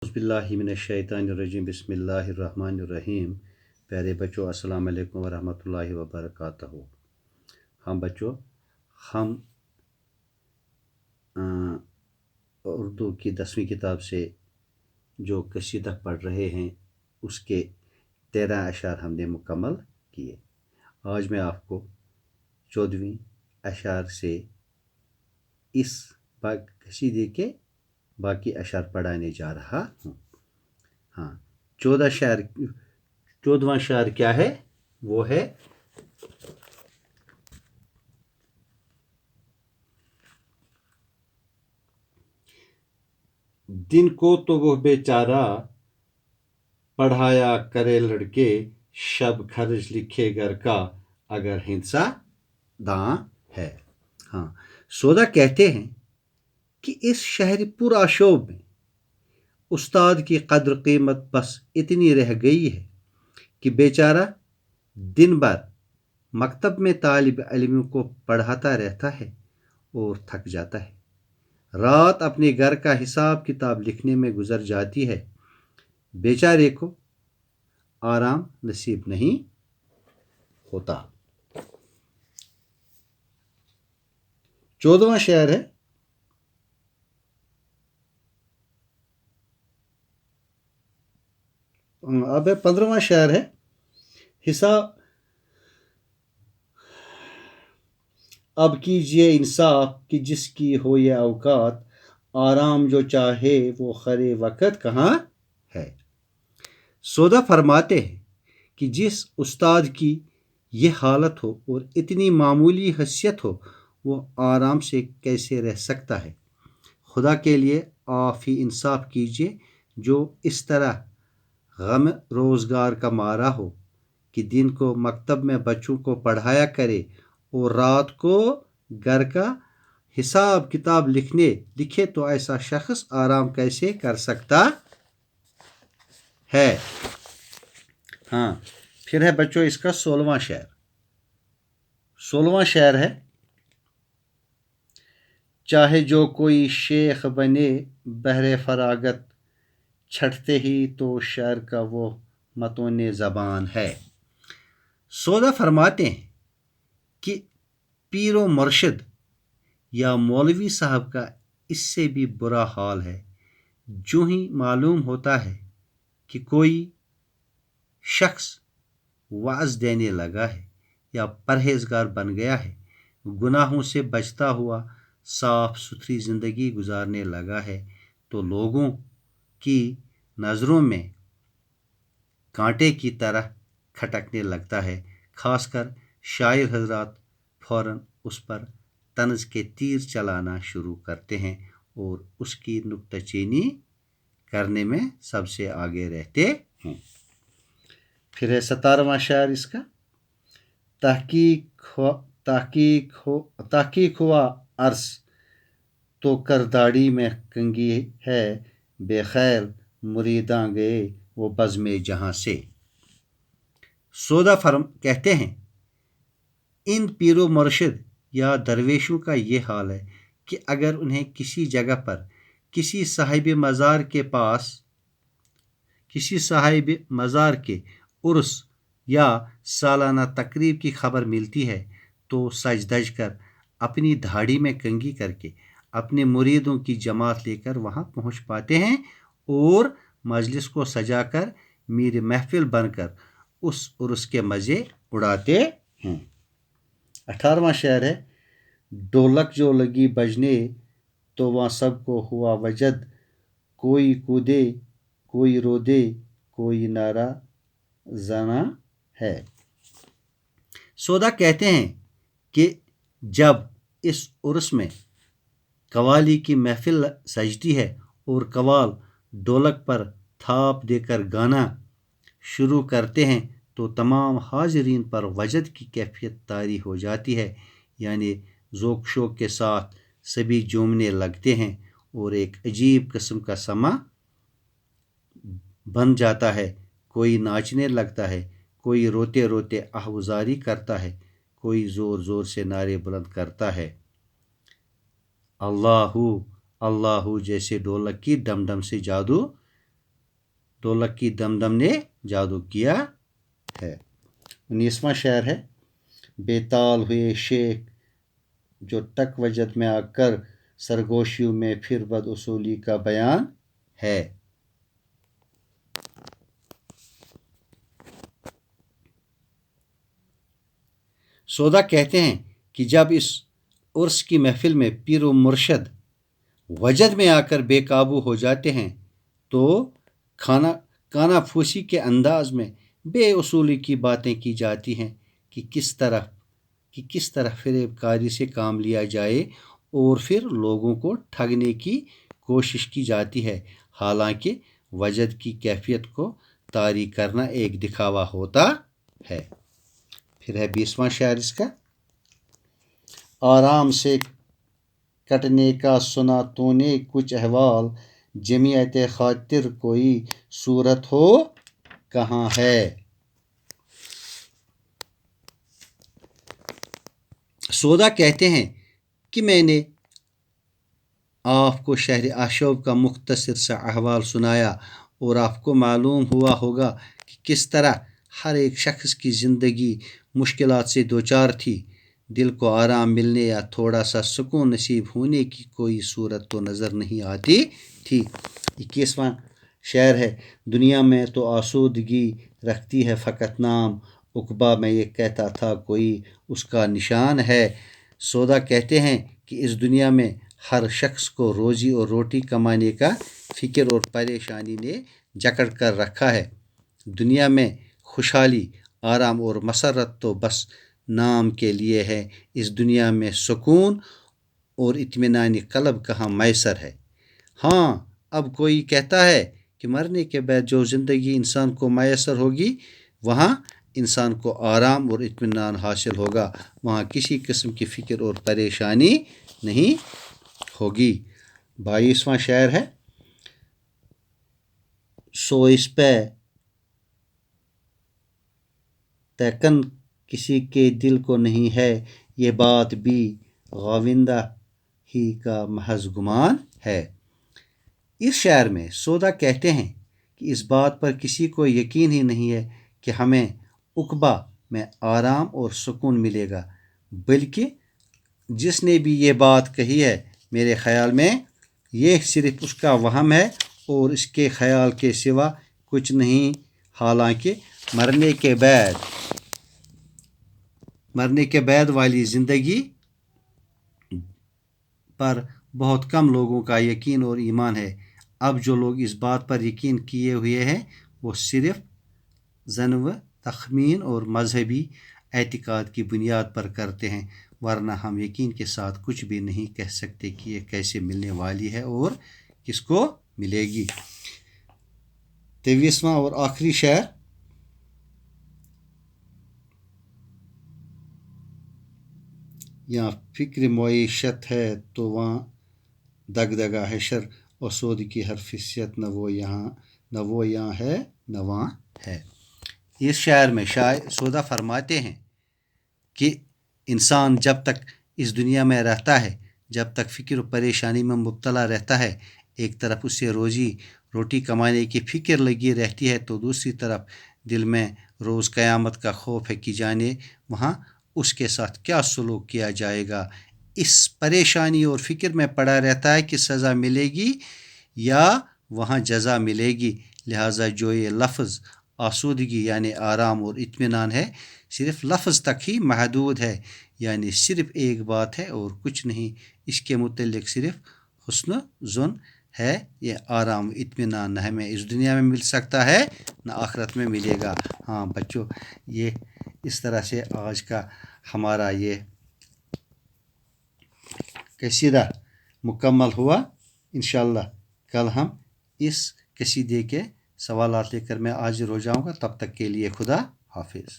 बिस्मिल्लाहिमिनश्शैतानिर्रजीम बिस्मिल्लाहिर्रहमानिर्रहीम। प्यारे बच्चों, अस्सलाम वालेकुम वरहमतुल्लाहि वबरकातुहू। हम बच्चों, हम उर्दू की 10वीं किताब से जो कसीदा पढ़ रहे हैं उसके 13 अशार हमने मुकम्मल किए। आज मैं आपको 14वीं अशार से इस कसीदे के बाकी अशार पढ़ाने जा रहा हूँ। हाँ, 14वां शायर क्या है? वो है दिन को तो वो बेचारा पढ़ाया करे लड़के, शब खर्च लिखे घर का अगर हिंसा दां है। हाँ, सौदा कहते हैं कि इस शहर पुराशोभ में उस्ताद की कद्र कीमत बस इतनी रह गई है कि बेचारा दिन भर मकतब में तालिब इल्म को पढ़ाता रहता है और थक जाता है। रात अपने घर का हिसाब किताब लिखने में गुजर जाती है। बेचारे को आराम नसीब नहीं होता। 14वां शेर है, अब 15वां शेर है। हिसाब अब कीजिए इंसाफ कि जिसकी हो ये औकात, आराम जो चाहे वो खरे वक़्त कहाँ है। सौदा फरमाते हैं कि जिस उस्ताद की ये हालत हो और इतनी मामूली हैसियत हो, वो आराम से कैसे रह सकता है। खुदा के लिए आप ही इंसाफ कीजिए, जो इस तरह गम रोज़गार का मारा हो कि दिन को मकतब में बच्चों को पढ़ाया करे और रात को घर का हिसाब किताब लिखे, तो ऐसा शख्स आराम कैसे कर सकता है। हाँ, फिर है बच्चों इसका 16वां शेर। 16वां शेर है, चाहे जो कोई शेख बने बहरे फरागत, छटते ही तो शेर का वो मतोने ज़बान है। सौदा फरमाते हैं कि पीरो मुर्शिद या मौलवी साहब का इससे भी बुरा हाल है। जो ही मालूम होता है कि कोई शख्स वाज देने लगा है या परहेजगार बन गया है, गुनाहों से बचता हुआ साफ सुथरी ज़िंदगी गुजारने लगा है, तो लोगों की नज़रों में कांटे की तरह खटकने लगता है। खासकर शायर हजरात फौरन उस पर तंज के तीर चलाना शुरू करते हैं और उसकी नुक्ताचीनी करने में सबसे आगे रहते हैं। फिर है 17वां शायर इसका, तहकीक हुआ अर्स तो कर दाढ़ी में कंगी है, बेखैर मुरीदां गए वो बज़्मे जहां से। सौदा फर्म कहते हैं इन पीरो मुर्शिद या दरवेशों का ये हाल है कि अगर उन्हें किसी जगह पर किसी साहिब मज़ार के उर्स या सालाना तकरीब की खबर मिलती है, तो सज धज कर अपनी दाढ़ी में कंघी करके अपने मुरीदों की जमात लेकर वहां पहुंच पाते हैं और मजलिस को सजाकर मीर महफिल बनकर उस उर्स के मज़े उड़ाते हैं। 18वां शेर है, ढोलक जो लगी बजने तो वहाँ सबको हुआ वजद, कोई कूदे कोई रो दे कोई नारा जना है। सौदा कहते हैं कि जब इस उर्स में कवाली की महफिल सजती है और कवाल ढोलक पर थाप देकर गाना शुरू करते हैं, तो तमाम हाजिरीन पर वजद की कैफियत तारी हो जाती है, यानी ज़ोक शोक के साथ सभी झूमने लगते हैं और एक अजीब किस्म का समा बन जाता है। कोई नाचने लगता है, कोई रोते रोते आहवजारी करता है, कोई ज़ोर ज़ोर से नारे बुलंद करता है। अल्लाहू अल्लाहू जैसे ढोलक की डम डम से जादू ढोलक की दमदम ने जादू किया है। 19वां शेर है, बेताल हुए शेख जो तक वजद में आकर सरगोशियों में फिर बद उसूली का बयान है। सौदा कहते हैं कि जब इस उर्स की महफिल में पीर व मुर्शद वजद में आकर बेकाबू हो जाते हैं तो कानाफूसी के अंदाज में बेउसूली की बातें की जाती हैं कि किस तरह फरेबकारी से काम लिया जाए और फिर लोगों को ठगने की कोशिश की जाती है, हालांकि वजद की कैफियत को तारी करना एक दिखावा होता है। फिर है 20वां शेर इसका, आराम से कटने का सुना तूने कुछ अहवाल, जमीयत खातिर कोई सूरत हो कहाँ है। सौदा कहते हैं कि मैंने आपको शहर आशोब का मुख्तसर सा अहवाल सुनाया और आपको मालूम हुआ होगा कि किस तरह हर एक शख्स की ज़िंदगी मुश्किलात से दोचार थी। दिल को आराम मिलने या थोड़ा सा सुकून नसीब होने की कोई सूरत तो नज़र नहीं आती थी। 21वां शेर है, दुनिया में तो आसूदगी रखती है फ़कत नाम, उकबा में ये कहता था कोई उसका निशान है। सौदा कहते हैं कि इस दुनिया में हर शख्स को रोज़ी और रोटी कमाने का फ़िक्र और परेशानी ने जकड़ कर रखा है। दुनिया में खुशहाली, आराम और मसरत तो बस नाम के लिए है। इस दुनिया में सुकून और इत्मीनान क़ल्ब कहाँ मैसर है। हाँ, अब कोई कहता है कि मरने के बाद जो ज़िंदगी इंसान को मैसर होगी वहाँ इंसान को आराम और इत्मीनान हासिल होगा, वहाँ किसी किस्म की फ़िक्र और परेशानी नहीं होगी। 22वां शेर है, सो इस पे तकन किसी के दिल को नहीं है, ये बात भी गाविंदा ही का महज गुमान है। इस शेर में सौदा कहते हैं कि इस बात पर किसी को यकीन ही नहीं है कि हमें उकबा में आराम और सुकून मिलेगा, बल्कि जिसने भी ये बात कही है मेरे ख़याल में ये सिर्फ उसका वहम है और इसके ख़याल के सिवा कुछ नहीं। हालांकि मरने के बाद वाली ज़िंदगी पर बहुत कम लोगों का यकीन और ईमान है। अब जो लोग इस बात पर यकीन किए हुए हैं वो सिर्फ ज़न व तख़मीन और मजहबी एतिक़ाद की बुनियाद पर करते हैं, वरना हम यकीन के साथ कुछ भी नहीं कह सकते कि ये कैसे मिलने वाली है और किसको मिलेगी। 23वां और आखिरी शेर, यहाँ फ़िक्र मुईशत है तो वहाँ दगदगा हैशर, और सौद की हर फिसियत न वो यहाँ है न वहाँ है। इस शायर में सौदा फरमाते हैं कि इंसान जब तक इस दुनिया में रहता है, जब तक फ़िक्र और परेशानी में मुब्तला रहता है, एक तरफ उससे रोज़ी रोटी कमाने की फ़िक्र लगी रहती है तो दूसरी तरफ दिल में रोज़ क़यामत का खौफ है कि जाने वहाँ उसके साथ क्या सलूक किया जाएगा। इस परेशानी और फ़िक्र में पड़ा रहता है कि सज़ा मिलेगी या वहाँ जज़ा मिलेगी। लिहाजा जो ये लफ्ज़ आसूदगी यानी आराम और इत्मीनान है सिर्फ़ लफ्ज़ तक ही महदूद है, यानी सिर्फ़ एक बात है और कुछ नहीं। इसके मुतल्लिक़ सिर्फ़ हुस्न ज़ुन है। ये आराम इत्मीनान न हमें इस दुनिया में मिल सकता है न आखिरत में मिलेगा। हाँ बच्चों, ये इस तरह से आज का हमारा ये कसीदा मुकम्मल हुआ। इंशाअल्लाह कल हम इस कसीदे के सवालात लेकर मैं हाजिर हो जाऊँगा। तब तक के लिए खुदा हाफिज़।